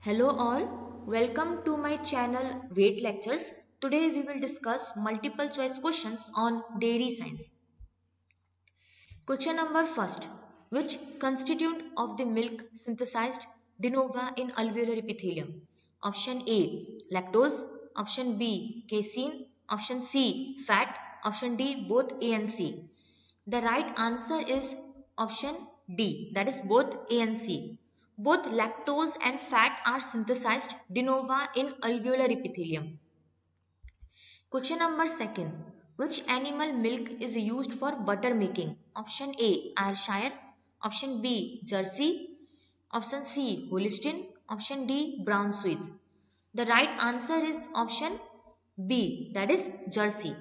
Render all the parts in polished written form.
Hello all, welcome to my channel Weight Lectures. Today we will discuss multiple choice questions on dairy science. Question number first. Which constituent of the milk synthesized de novo in alveolar epithelium? Option A, lactose. Option B, casein. Option C, fat. Option D, both A and C. The right answer is option D, that is both A and C. Both lactose and fat are synthesized de novo in alveolar epithelium. Question number second. Which animal milk is used for butter making? Option A, Ayrshire. Option B, Jersey. Option C, Holstein. Option D, Brown Swiss. The right answer is option B, that is Jersey.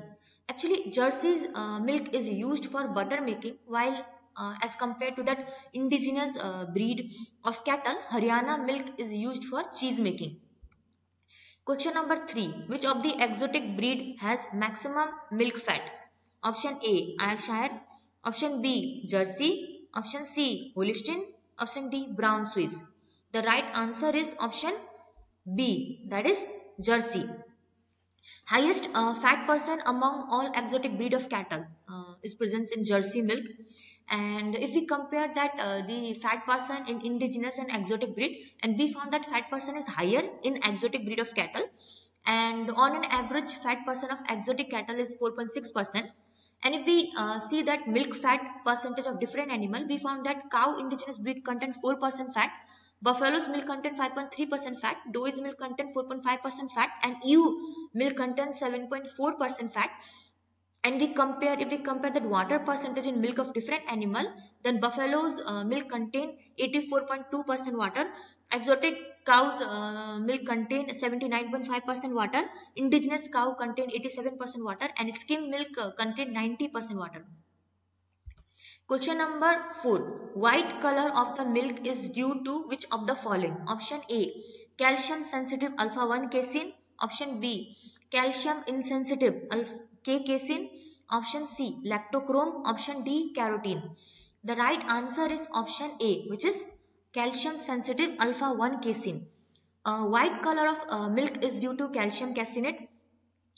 Actually, Jersey's milk is used for butter making, while as compared to that indigenous breed of cattle, Haryana milk is used for cheese making. Question number 3. Which of the exotic breed has maximum milk fat? Option A, Ayrshire. Option B, Jersey. Option C, Holstein. Option D, Brown Swiss. The right answer is option B, that is Jersey. Highest fat percent among all exotic breed of cattle is present in Jersey milk. And if we compare that the fat percent in indigenous and exotic breed, and we found that fat percent is higher in exotic breed of cattle, and on an average fat percent of exotic cattle is 4.6%. And if we see that milk fat percentage of different animal, we found that cow indigenous breed contain 4% fat, buffalo's milk content 5.3% fat, doe's milk content 4.5% fat, and ewe milk contains 7.4% fat. And if we compare that water percentage in milk of different animal, then buffalo's milk contain 84.2% water, exotic cows milk contain 79.5% water, indigenous cow contain 87% water, and skim milk contain 90% water. Question number 4. White color of the milk is due to which of the following? Option A, calcium sensitive alpha 1 casein. Option B, calcium insensitive K casein. Option C, lactochrome. Option D, carotene. The right answer is option A, which is calcium sensitive alpha 1 casein. White color of milk is due to calcium caseinate,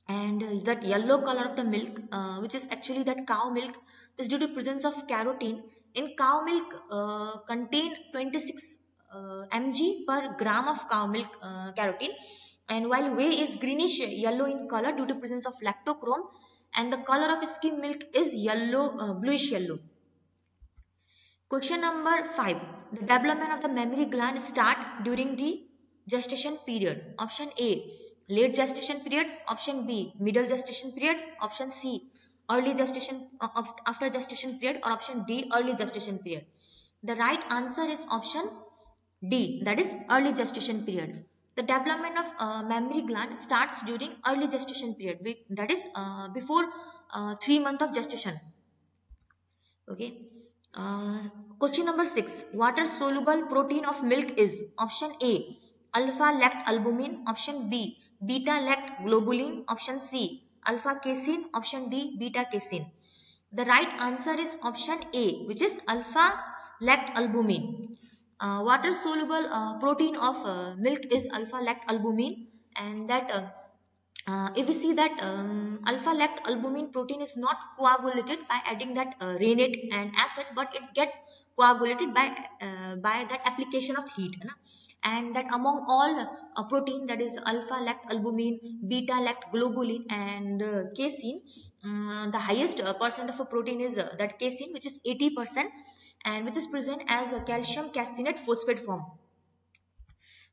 and that yellow color of the milk, which is actually that cow milk, is due to presence of carotene. In cow milk contain 26 mg per gram of cow milk carotene, and while whey is greenish yellow in color due to presence of lactochrome, and the color of skim milk is yellow, bluish yellow. Question number 5. The development of the mammary gland start during the gestation period. Option A, late gestation period. Option B, middle gestation period. Option C, early gestation after gestation period, or option D, early gestation period. The right answer is option D, that is early gestation period. The development of mammary gland starts during early gestation period, that is before 3 months of gestation. Okay. Uh, Question number 6. Water soluble protein of milk is option A, alpha lactalbumin. Option B, beta lactglobulin. Option C, alpha casein. Option D, beta casein. The right answer is option A, which is alpha lactalbumin. Water soluble protein of milk is alpha lactalbumin, and that if we see that alpha lactalbumin protein is not coagulated by adding that rennet and acid, but it get coagulated by that application of heat, है ना? And that among all protein, that is alpha lactalbumin, beta lactglobulin, and casein, the highest percent of a protein is that casein, which is 80%, and which is present as a calcium caseinate phosphate form.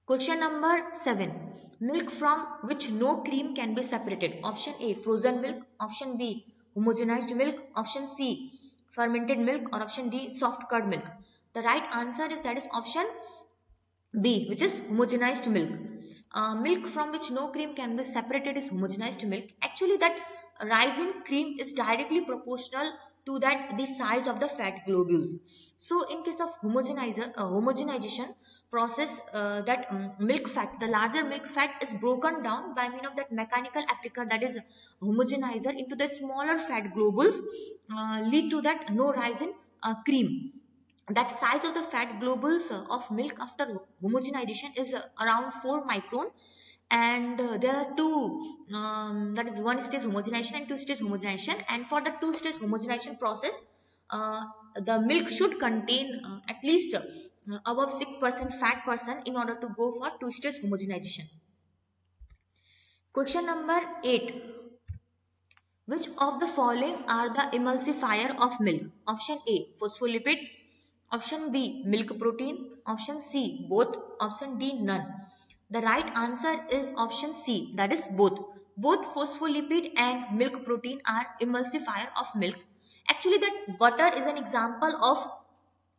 Question number 7. Milk from which no cream can be separated. Option A, frozen milk. Option B, homogenized milk. Option C, fermented milk. Or option D, soft curd milk. The right answer is that is option B, which is homogenized milk. Milk from which no cream can be separated is homogenized milk. Actually, that rising cream is directly proportional to that the size of the fat globules. So in case of homogenization process, that milk fat, the larger milk fat is broken down by means of that mechanical applicator, that is homogenizer, into the smaller fat globules, lead to that no rise in cream. that size of the fat globules of milk after homogenization is around 4 micron, and there are two, that is one stage homogenization and two stage homogenization, and for the two stage homogenization process, uh, the milk should contain at least above 6% fat percent in order to go for two stage homogenization. Question number 8. Which of the following are the emulsifier of milk? Option A, phospholipid. Option B, milk protein. Option C, both. Option D, none. The right answer is option C, that is both. Both phospholipid and milk protein are emulsifier of milk. Actually, that butter is an example of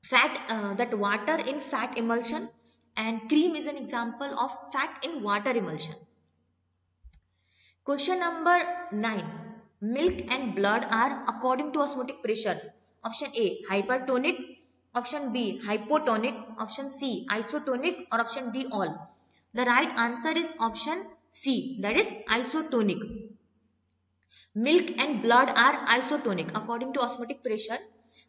fat, that water in fat emulsion, and cream is an example of fat in water emulsion. Question number 9. Milk and blood are according to osmotic pressure. Option A, hypertonic. Option B, hypotonic. Option C, isotonic. Or option D, all. The right answer is option C, that is isotonic. Milk and blood are isotonic according to osmotic pressure.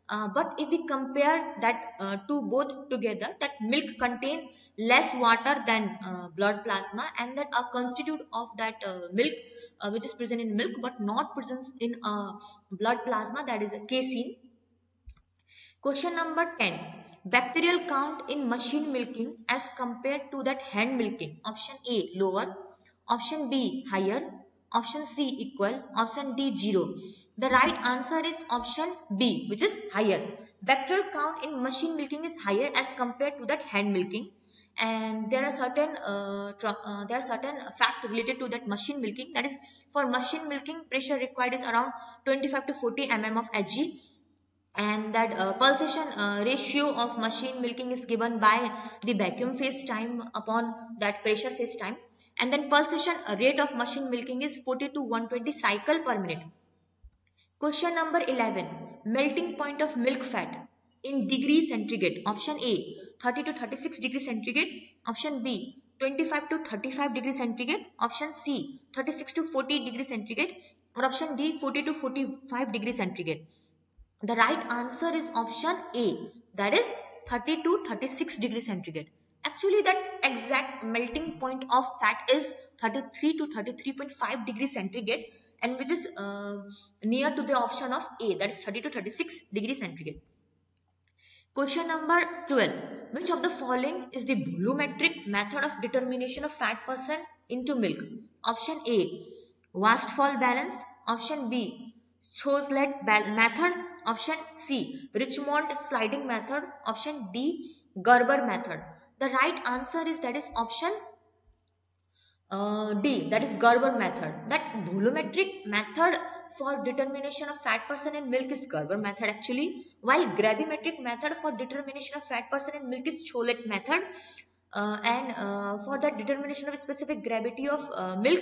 But if we compare that two both together, that milk contain less water than blood plasma, and that a constitute of that milk which is present in milk but not present in blood plasma, that is a casein. Question number 10. Bacterial count in machine milking as compared to that hand milking. Option A, lower. Option B, higher. Option C, equal. Option D, 0. The right answer is option B, which is higher. Bacterial count in machine milking is higher as compared to that hand milking. And there are certain fact related to that machine milking. That is, for machine milking, pressure required is around 25 to 40 mm of Hg, and that pulsation ratio of machine milking is given by the vacuum phase time upon that pressure phase time, and then pulsation rate of machine milking is 40 to 120 cycle per minute. Question number 11. Melting point of milk fat in degree centigrade. Option A, 30 to 36 degree centigrade. Option B, 25 to 35 degree centigrade. Option C, 36 to 40 degree centigrade. Or option D, 40 to 45 degree centigrade. The right answer is option A, that is 30 to 36 degree centigrade. Actually, that exact melting point of fat is 33 to 33.5 degree centigrade, and which is near to the option of A, that is 30 to 36 degree centigrade. Question number 12. Which of the following is the volumetric method of determination of fat percent into milk? Option A, Wastfall balance. Option B, Choselet method. Option C, Richmond sliding method. Option D, Gerber method. The right answer is, that is option D, that is Gerber method. That volumetric method for determination of fat percent in milk is Gerber method actually, while gravimetric method for determination of fat percent in milk is Cholet method. And for the determination of specific gravity of milk,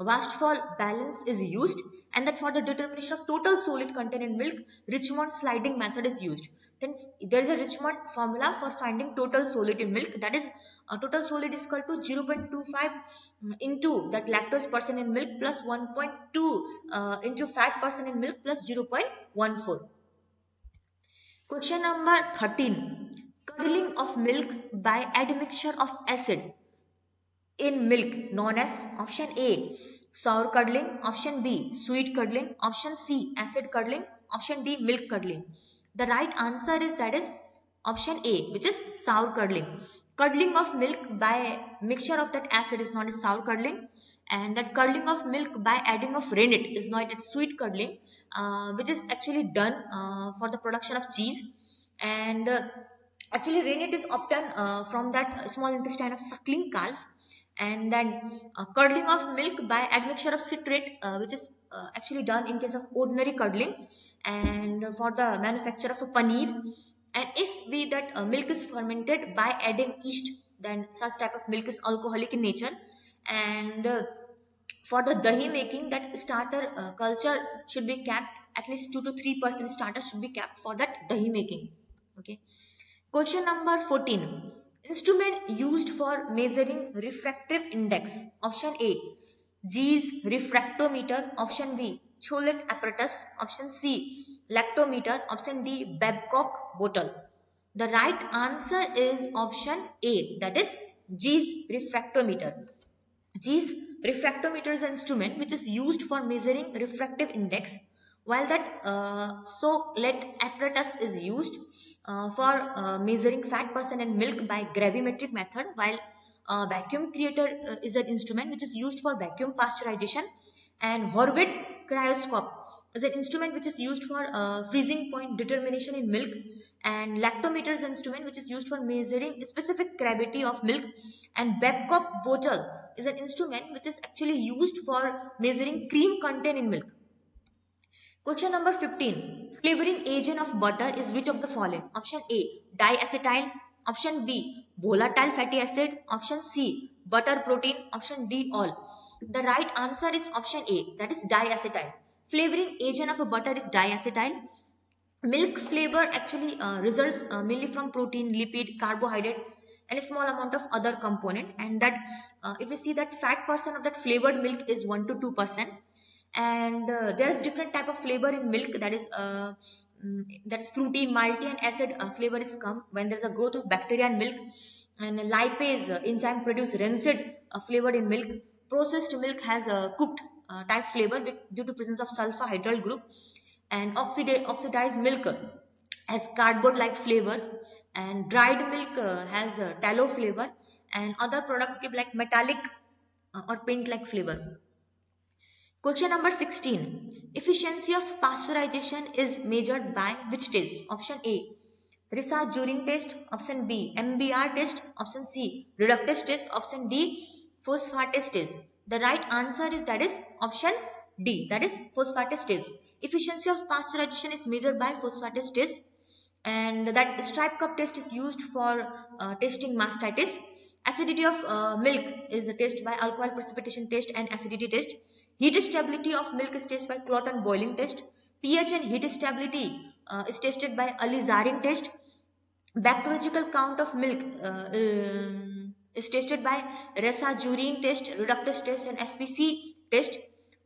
Wastfall balance is used, and that for the determination of total solid content in milk, Richmond sliding method is used. Then there is a Richmond formula for finding total solid in milk, that is total solid is equal to 0.25 into that lactose percent in milk plus 1.2 into fat percent in milk plus 0.14. Question number 13. Curdling of milk by admixture of acid in milk known as option A, sour curdling. Option B, sweet curdling. Option C, acid curdling. Option D, milk curdling. The right answer is, that is option A, which is sour curdling. Curdling of milk by mixture of that acid is known as sour curdling, and that curdling of milk by adding of rennet is known as sweet curdling, which is actually done for the production of cheese. And actually rennet is obtained from that small intestine of suckling calf. And then curdling of milk by admixture of citrate, which is actually done in case of ordinary curdling and for the manufacture of a paneer. And if we that milk is fermented by adding yeast, then such type of milk is alcoholic in nature. And for the dahi making, that starter culture should be kept, at least 2 to 3% starter should be kept for that dahi making. Okay. Question number 14. Instrument used for measuring refractive index. Option A, G's refractometer. Option B, Cholet apparatus. Option C, lactometer. Option D, Babcock bottle. The right answer is option A, that is G's refractometer. G's refractometer is an instrument which is used for measuring refractive index, while that SOLET apparatus is used for measuring fat percent in milk by gravimetric method, while vacuum creator is an instrument which is used for vacuum pasteurization, and Horvit cryoscope is an instrument which is used for freezing point determination in milk, and lactometer is an instrument which is used for measuring specific gravity of milk, and Babcock bottle is an instrument which is actually used for measuring cream content in milk. Question number 15. Flavoring agent of butter is which of the following? Option A, diacetyl. Option B, volatile fatty acid. Option C, butter protein. Option D, all. The right answer is option A, that is diacetyl. Flavoring agent of a butter is diacetyl. Milk flavor actually results mainly from protein, lipid, carbohydrate, and a small amount of other component. And that if we see that fat percent of that flavored milk is 1 to 2%, and there is different type of flavor in milk, that is fruity, malty, and acid flavor is come when there is a growth of bacteria in milk, and lipase enzyme produce rancid flavored in milk. Processed milk has a cooked type flavor due to presence of sulfur hydryl group, and oxidized milk has cardboard like flavor, and dried milk has a tallow flavor, and other product give like metallic or paint like flavor. Question number 16. Efficiency of pasteurization is measured by which test? Option A, Risa-Jurin test. Option B, MBR test. Option C, reductase test. Option D, phosphatase test. The right answer is that is option D, that is phosphatase test. Efficiency of pasteurization is measured by phosphatase test, and that stripe cup test is used for testing mastitis. Acidity of milk is a test by alcohol precipitation test and acidity test. Heat stability of milk is tested by Cloton boiling test. pH and heat stability is tested by alizarin test. Bacteriological count of milk is tested by Risa-Jurin test, reductase test, and SPC test.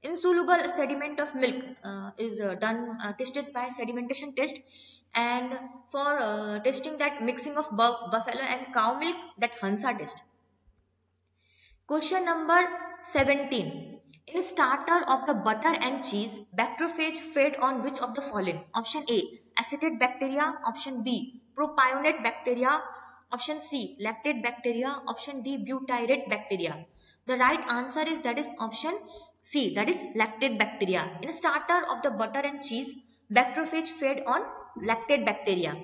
Insoluble sediment of milk is tested by sedimentation test, and for testing that mixing of buffalo and cow milk, that Hansa test. Question number 17. In starter of the butter and cheese, bacteriophage fed on which of the following? Option A, acetate bacteria. Option B, propionate bacteria. Option C, lactate bacteria. Option D, butyrate bacteria. The right answer is that is option C, that is lactate bacteria. In starter of the butter and cheese, bacteriophage fed on lactate bacteria.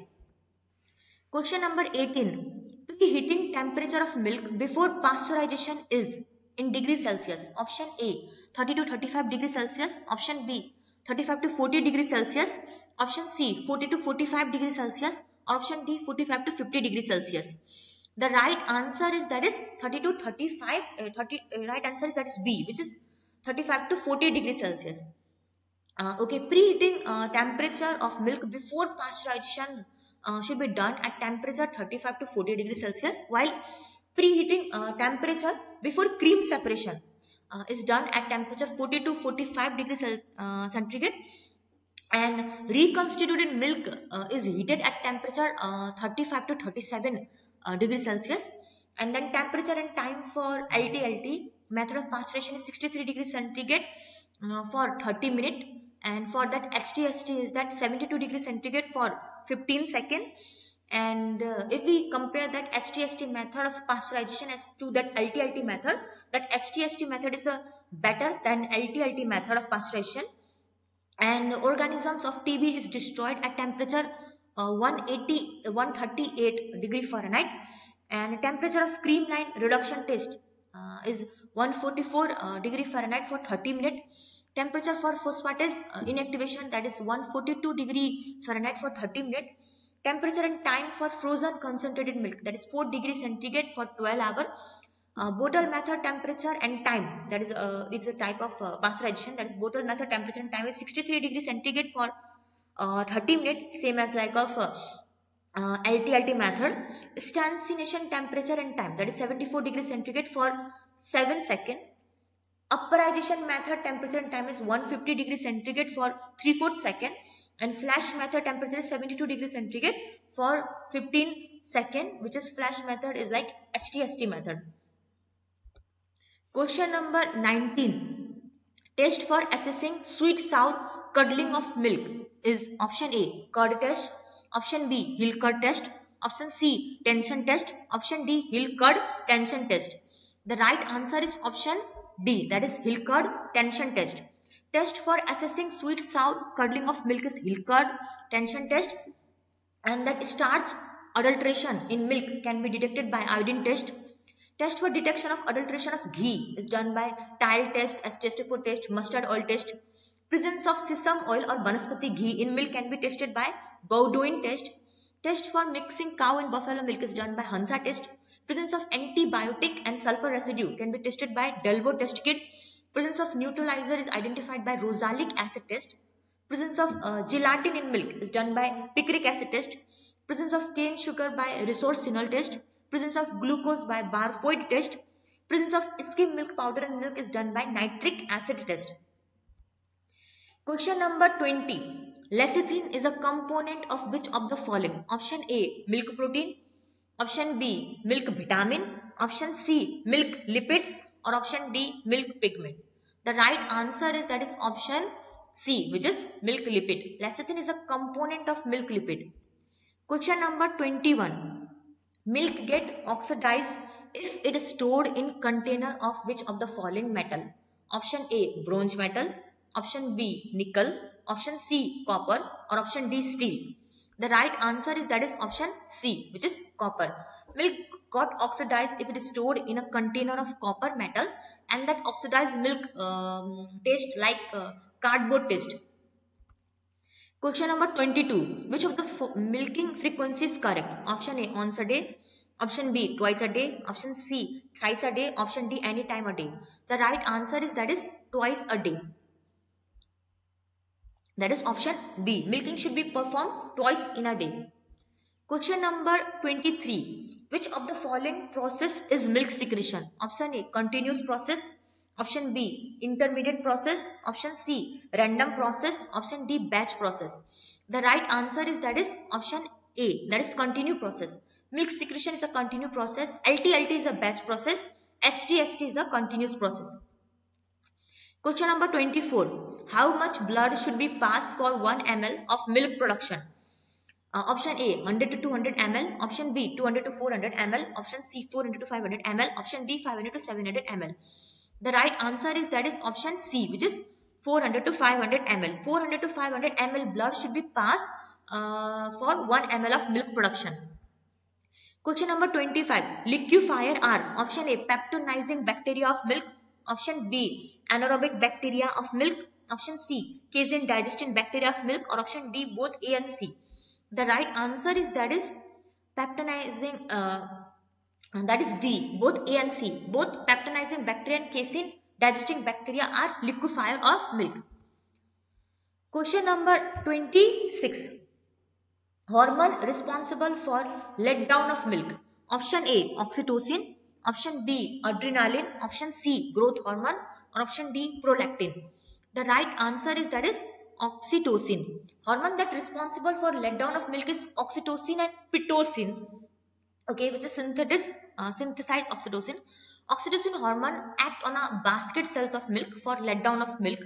Question number 18. Preheating temperature of milk before pasteurization is in degrees Celsius. Option A, 30 to 35 degrees Celsius. Option B, 35 to 40 degrees Celsius. Option C, 40 to 45 degrees Celsius. Option D, 45 to 50 degrees Celsius. The right answer is that is 30 to 35. Right answer is that is B, which is 35 to 40 degrees Celsius. Okay, preheating temperature of milk before pasteurization should be done at temperature 35 to 40 degrees Celsius, while preheating temperature before cream separation is done at temperature 40 to 45 degrees centigrade, and reconstituted milk is heated at temperature 35 to 37 degrees Celsius, and then temperature and time for LT method of pasteurization is 63 degrees centigrade for 30 minutes, and for that HTST is that 72 degrees centigrade for 15 seconds. And if we compare that HTST method of pasteurization as to that LT method, that HTST method is better than LT method of pasteurization, and organisms of TB is destroyed at temperature 138 degree Fahrenheit, and temperature of cream line reduction test is 144 degree Fahrenheit for 30 minutes. Temperature for phosphatase inactivation, that is 142 degree Fahrenheit for 30 minutes. Temperature and time for frozen concentrated milk, that is 4 degrees centigrade for 12 hours. Bottle method temperature and time, that is it's a type of pasteurization, that is bottle method temperature and time is 63 degrees centigrade for 30 minutes, same as like of LT method. Stancination temperature and time, that is 74 degrees centigrade for 7 seconds. Upperization method temperature and time is 150 degrees centigrade for 3/4 second, and flash method temperature is 72 degrees centigrade for 15 second, which is flash method is like HTST method. Question number 19. Test for assessing sweet sour curdling of milk is option A, curd test, option B, Hill curd test, option C, tension test, option D, Hill curd tension test. The right answer is option D, that is Hill curd tension test. Test for assessing sweet sour curdling of milk is Hill curd tension test, and that starch adulteration in milk can be detected by iodine test. Test for detection of adulteration of ghee is done by tile test, S-test4 test, mustard oil test. Presence of sesame oil or banaspati ghee in milk can be tested by Bowdoin test. Test for mixing cow and buffalo milk is done by Hansa test. Presence of antibiotic and sulfur residue can be tested by Delvo test kit. Presence of neutralizer is identified by Rosalic acid test. Presence of gelatin in milk is done by picric acid test. Presence of cane sugar by resorcinol test. Presence of glucose by Barfoed test. Presence of skim milk powder in milk is done by nitric acid test. Question number 20. Lecithin is a component of which of the following? Option A, milk protein. Option B, milk vitamin. Option C, milk lipid. Or option D, milk pigment. The right answer is that is option C, which is milk lipid. Lecithin is a component of milk lipid. Question number 21. Milk get oxidized if it is stored in container of which of the following metal? Option A, bronze metal. Option B, nickel. Option C, copper. Or option D, steel. The right answer is that is option C, which is copper. Milk got oxidized if it is stored in a container of copper metal, and that oxidized milk taste like cardboard taste. Question number 22. Which of the milking frequency is correct? Option A, once a day. Option B, twice a day. Option C, thrice a day. Option D, any time a day. The right answer is that is twice a day. That is option B. Milking should be performed twice in a day. Question number 23. Which of the following process is milk secretion? Option A, continuous process. Option B, intermediate process. Option C, random process. Option D, batch process. The right answer is that is option A, that is continue process. Milk secretion is a continue process. LT-LT is a batch process. HT-ST is a continuous process. Question number 24. How much blood should be passed for 1 ml of milk production? Option A, 100 to 200 ml. Option B, 200 to 400 ml. Option C, 400 to 500 ml. Option D, 500 to 700 ml. The right answer is that is option C, which is 400 to 500 ml. 400 to 500 ml blood should be passed for 1 ml of milk production. Question number 25. Liquefier are option A, peptonizing bacteria of milk. Option B, anaerobic bacteria of milk. Option C, casein digesting bacteria of milk. Or option D, both A and C. The right answer is that is peptonizing, that is D, both A and C. Both peptonizing bacteria and casein digesting bacteria are liquefier of milk. Question number 26. Hormone responsible for letdown of milk. Option A, oxytocin. Option B, adrenaline. Option C, growth hormone. Or option D, prolactin. The right answer is that is oxytocin. Hormone that responsible for letdown of milk is oxytocin and pitocin, okay, which is synthesized oxytocin. Oxytocin hormone act on a basket cells of milk for letdown of milk.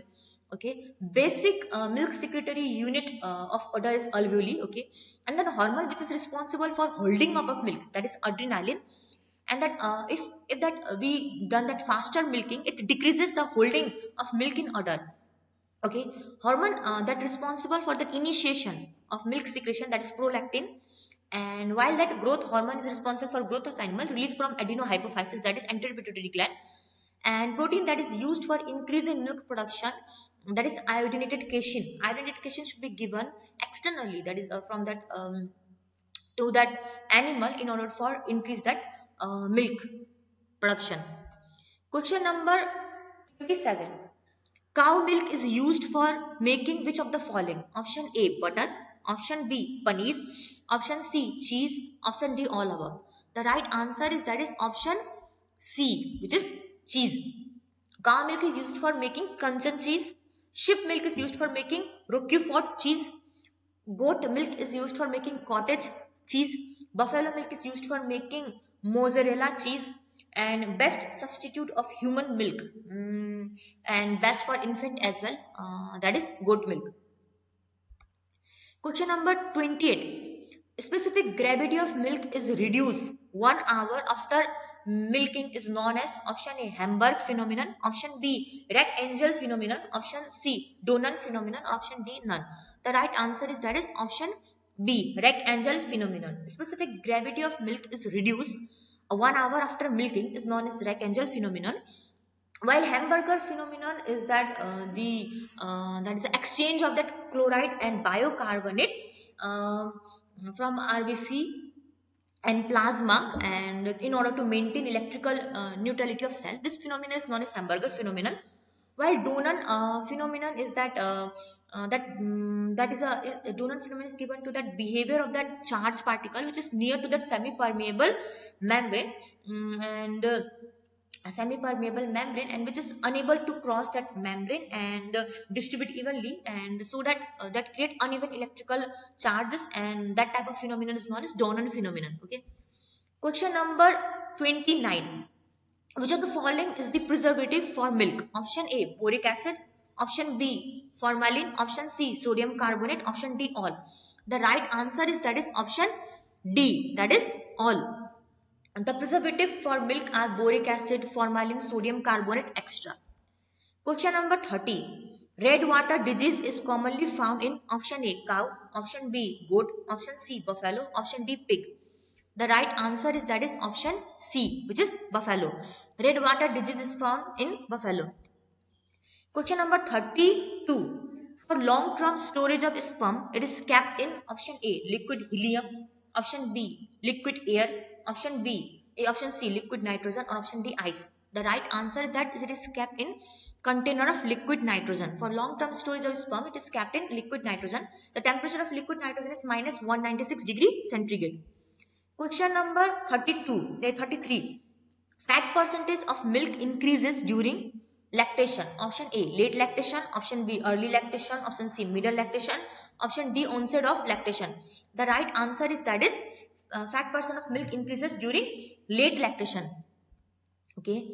Okay, basic milk secretory unit of udder is alveoli. Okay, and then hormone which is responsible for holding up of milk, that is adrenaline. And that if that we done that faster milking, it decreases the holding of milk in udder. Okay, hormone that responsible for the initiation of milk secretion, that is prolactin. And while that growth hormone is responsible for growth of animal, released from adenohypophysis, that is anterior pituitary gland. And protein that is used for increasing milk production, that is iodinated casein. Iodinated casein should be given externally, that is from that to that animal in order for increase that milk production. Question number 27. Cow milk is used for making which of the following? Option A, butter. Option B, paneer. Option C, cheese. Option D, all above. The right answer is that is option C, which is cheese. Cow milk is used for making Kanchan cheese. Sheep milk is used for making Roquefort cheese. Goat milk is used for making cottage cheese. Buffalo milk is used for making mozzarella cheese. And best substitute of human milk, and best for infant as well, that is goat milk. Question number 28. Specific gravity of milk is reduced 1 hour after milking is known as option A Hamburg phenomenon, option B Rack-Engel phenomenon, option C Donan phenomenon, option D none. The right answer is that is option B Rack-Engel phenomenon. Specific gravity of milk is reduced 1 hour after milking is known as Rack-Engel phenomenon, while Hamburger phenomenon is that that is the exchange of that chloride and bicarbonate from RBC and plasma, and in order to maintain electrical neutrality of cell. This phenomenon is known as Hamburger phenomenon. While Donan phenomenon is that Donan phenomenon is given to that behavior of that charged particle which is near to that semi-permeable membrane, and a semi-permeable membrane, and which is unable to cross that membrane and distribute evenly, and so that that create uneven electrical charges, and that type of phenomenon is known as Donan phenomenon. Okay. Question number 29. Which of the following is the preservative for milk? Option A boric acid, option B formalin, option C sodium carbonate, option D all. The right answer is that is option D, that is all. The preservative for milk are boric acid, formalin, sodium carbonate, extra. Question number 30. Red water disease is commonly found in option A cow, option B goat, option C buffalo, option D pig. The right answer is that is option C, which is buffalo. Red water disease is found in buffalo. Question number 32. For long-term storage of sperm, it is kept in option A liquid helium, option B liquid air, option C liquid nitrogen, or option D ice. The right answer is that it is kept in container of liquid nitrogen. For long-term storage of sperm, it is kept in liquid nitrogen. The temperature of liquid nitrogen is minus 196 degree centigrade. Question number 33. Fat percentage of milk increases during lactation. Option A late lactation, option B early lactation, option C middle lactation, option D onset of lactation. The right answer is that is fat percent of milk increases during late lactation. Okay.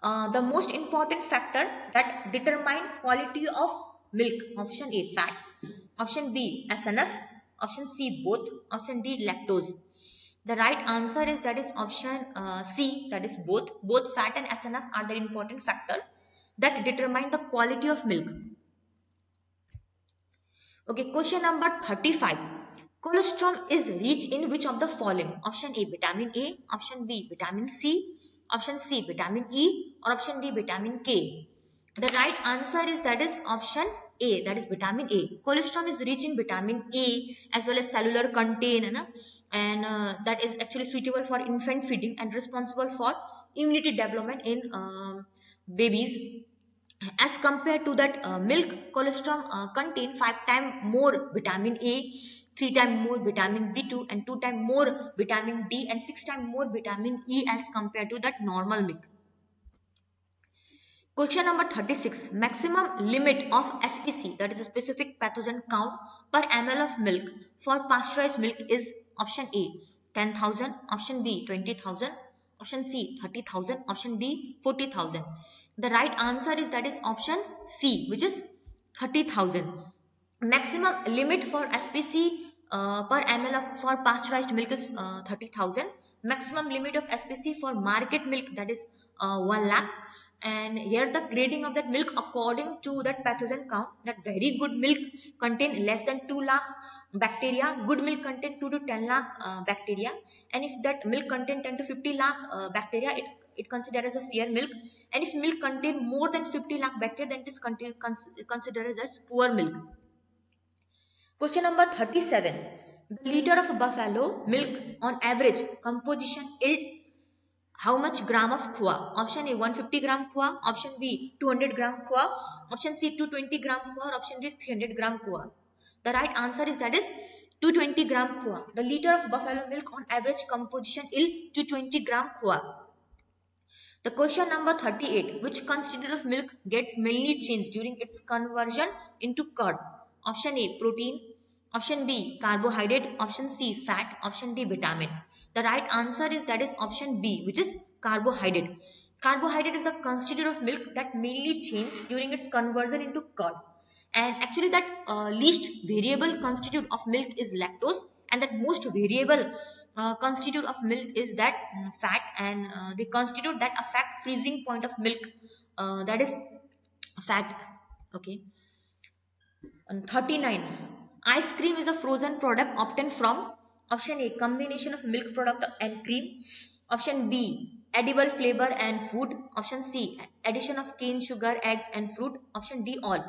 The most important factor that determine quality of milk. Option A fat, option B SNF, option C both, option D lactose. The right answer is that is option C, that is both. Both fat and SNF are the important factor that determine the quality of milk. Okay, question number 35. Colostrum is rich in which of the following? Option A vitamin A, option B vitamin C, option C vitamin E, or option D vitamin K. The right answer is that is option A, that is vitamin A. Colostrum is rich in vitamin A as well as cellular content, and that is actually suitable for infant feeding and responsible for immunity development in babies. As compared to that milk, colostrum contain 5 times more vitamin A, 3 times more vitamin B2, and 2 times more vitamin D, and 6 times more vitamin E as compared to that normal milk. Question number 36. Maximum limit of SPC, that is a specific pathogen count per ml of milk for pasteurized milk is option A 10,000, option B 20,000, option C 30,000, option D 40,000. The right answer is that is option C, which is 30,000. Maximum limit for SPC per ml for pasteurized milk is 30,000. Maximum limit of SPC for market milk, that is 1 lakh. And here the grading of that milk according to that pathogen count, that very good milk contain less than 2 lakh bacteria, good milk contain 2 to 10 lakh bacteria, and if that milk contain 10 to 50 lakh bacteria, it considered as a fair milk, and if milk contain more than 50 lakh bacteria, then it is considered as poor milk. Question number 37. The liter of buffalo milk on average composition is how much gram of khoa? Option A 150 gram khoa, option B 200 gram khoa, option C 220 gram khoa, or option D 300 gram khoa. The right answer is that is 220 gram khoa. The liter of buffalo milk on average composition is 220 gram khoa. The question number 38. Which constituent of milk gets mainly changed during its conversion into curd? Option A, protein. Option B, carbohydrate. Option C, fat. Option D, vitamin. The right answer is that is option B, which is carbohydrate. Carbohydrate is the constituent of milk that mainly changes during its conversion into curd. And actually that least variable constituent of milk is lactose, and that most variable constitute of milk is that fat, and they constitute that a fat freezing point of milk, that is fat. Okay. And 39. Ice cream is a frozen product obtained from option A, combination of milk product and cream. Option B, edible flavor and food. Option C, addition of cane sugar, eggs and fruit. Option D, all.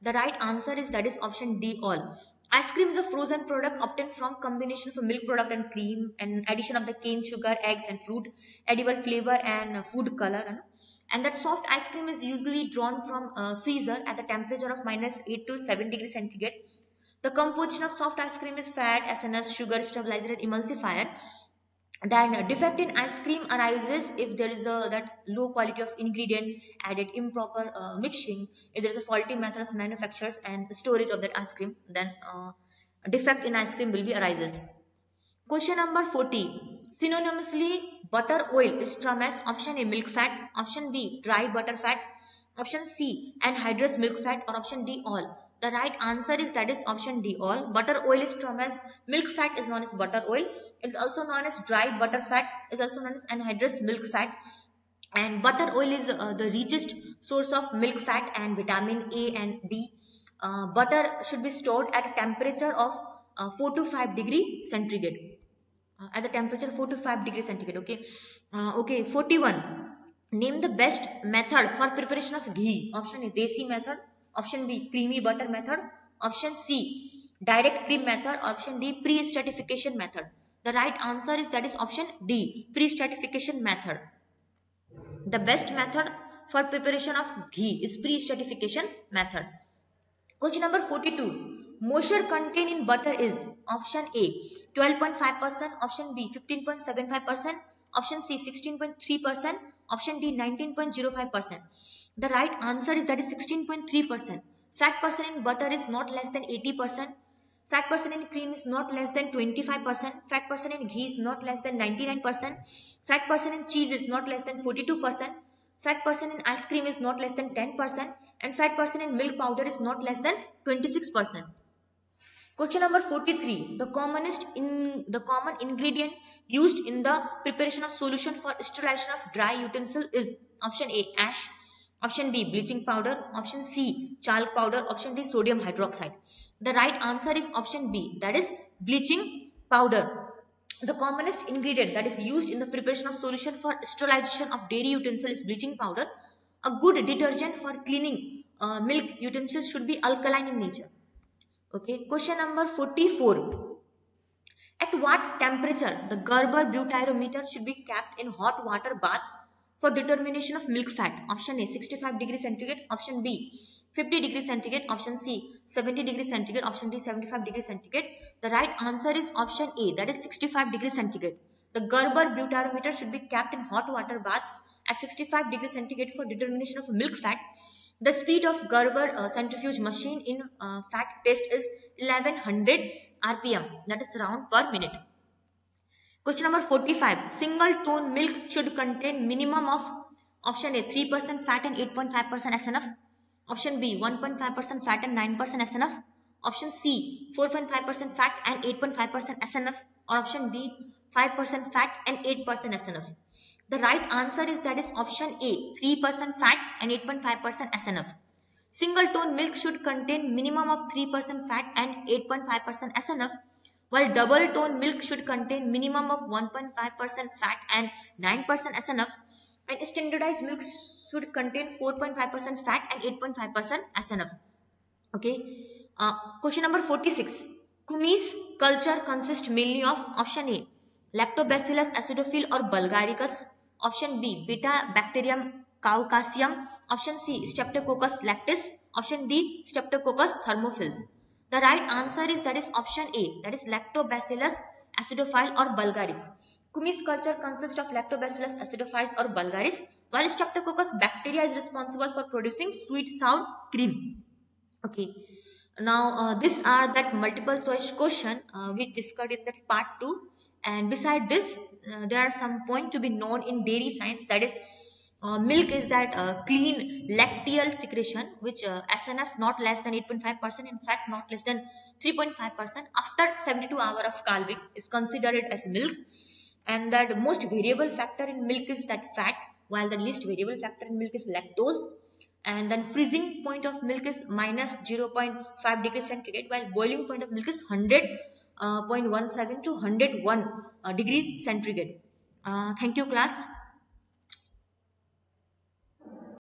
The right answer is that is option D, all. Ice cream is a frozen product obtained from combination of a milk product and cream, and addition of the cane sugar, eggs and fruit, edible flavor and food color. And that soft ice cream is usually drawn from a freezer at the temperature of -8 to 7 degrees centigrade. The composition of soft ice cream is fat, SNS, sugar, stabilizer, and emulsifier. Then defect in ice cream arises if there is that low quality of ingredient added, improper mixing, if there is a faulty method of manufacturers and storage of that ice cream, then defect in ice cream will be arises. Question number 40. Synonymously, butter oil is termed as option A, milk fat, option B, dry butter fat, option C, anhydrous milk fat, or option D, all. The right answer is that is option D, all. Butter oil is termed as milk fat, is known as butter oil. It is also known as dry butter fat, is also known as anhydrous milk fat. And butter oil is the richest source of milk fat and vitamin A and D. Butter should be stored at a temperature of 4 to 5 degree centigrade. At the temperature 4 to 5 degrees centigrade. Okay. Okay. 41. Name the best method for preparation of ghee. Option A, desi method. Option B, creamy butter method. Option C, direct cream method. Option D, pre-stratification method. The right answer is that is option D, pre-stratification method. The best method for preparation of ghee is pre-stratification method. Question number 42. Moisture contained in butter is option A, 12.5%, option B, 15.75%, option C, 16.3%, option D, 19.05%. The right answer is that is 16.3%. Fat percent in butter is not less than 80%. Fat percent in cream is not less than 25%. Fat percent in ghee is not less than 99%. Fat percent in cheese is not less than 42%. Fat percent in ice cream is not less than 10%. And fat percent in milk powder is not less than 26%. Question number 43. The common ingredient used in the preparation of solution for sterilization of dry utensil is option A, ash, option B, bleaching powder, option C, chalk powder, option D, sodium hydroxide. The right answer is option B, that is bleaching powder. The commonest ingredient that is used in the preparation of solution for sterilization of dairy utensil is bleaching powder. A good detergent for cleaning milk utensils should be alkaline in nature. Okay, question number 44. At what temperature the Gerber butyrometer should be kept in hot water bath for determination of milk fat? Option A, 65 degrees centigrade. Option B, 50 degrees centigrade. Option C, 70 degrees centigrade. Option D, 75 degrees centigrade. The right answer is option A, that is 65 degrees centigrade. The Gerber butyrometer should be kept in hot water bath at 65 degrees centigrade for determination of milk fat. The speed of Gerber centrifuge machine in fat test is 1100 RPM, that is round per minute. Question number 45. Single tone milk should contain minimum of option A, 3% fat and 8.5% SNF. Option B, 1.5% fat and 9% SNF. Option C, 4.5% fat and 8.5% SNF. Or option D, 5% fat and 8% SNF. The right answer is that is option A, 3% fat and 8.5% SNF. Single tone milk should contain minimum of 3% fat and 8.5% SNF, while double tone milk should contain minimum of 1.5% fat and 9% SNF, and standardized milk should contain 4.5% fat and 8.5% SNF. Okay. Question number 46. Kumis culture consists mainly of option A, Lactobacillus acidophile or Bulgaricus. Option B, Beta-Bacterium caucaseum. Option C, Streptococcus lactis. Option D, Streptococcus thermophilus. The right answer is that is option A, that is Lactobacillus acidophile or Bulgaris. Kumis culture consists of Lactobacillus acidophile or Bulgaris. while Streptococcus bacteria is responsible for producing sweet sour cream. Okay. Now these are that multiple choice question we discussed in that part 2, and beside this there are some point to be known in dairy science, that is milk is that clean lacteal secretion which SNF not less than 8.5% and fat not less than 3.5% after 72 hours of calving is considered as milk, and that most variable factor in milk is that fat, while the least variable factor in milk is lactose, and then freezing point of milk is minus 0.5 degrees centigrade, while boiling point of milk is 100.17 to 101 degree centigrade. Thank you class.